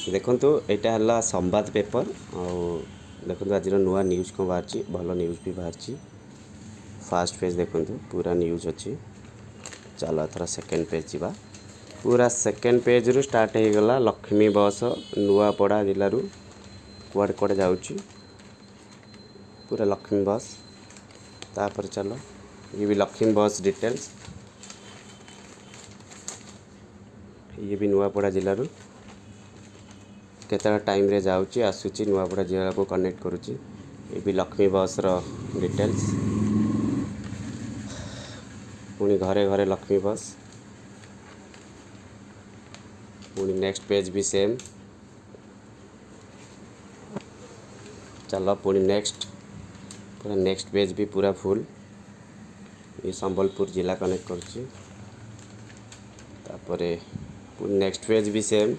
देखु यहाँ है संवाद पेपर देखो आज नुआ न्यूज कौन बाहर भल न्यूज भी बाहर फास्ट पेज देखु पूरा न्यूज अच्छी चलो थोड़ा सेकेंड पेज जीवा पूरा सेकेंड पेज रु स्टार्ट हो गला लक्ष्मी बस नुआपड़ा जिलूर कुआड़े कुआड़े जाऊँगी पूरा लक्ष्मी बस तापर चलो ये भी लक्ष्मी बस डिटेल्स ये भी नुआपड़ा जिलूर केतटा टाइम रे जाऊँगी आसूची नुआपड़ा जिला को कनेक्ट करुच्ची ये भी लक्ष्मी बस रो डिटेल्स पुणी घरे घरे लक्ष्मी बस पुणी नेक्स्ट पेज भी सेम चलो पुणी नेक्स्ट पूरा नेक्स्ट पेज भी पूरा फुल ये संबलपुर जिला कनेक्ट करुच्ची तापरे पुणी नेक्स्ट पेज भी सेम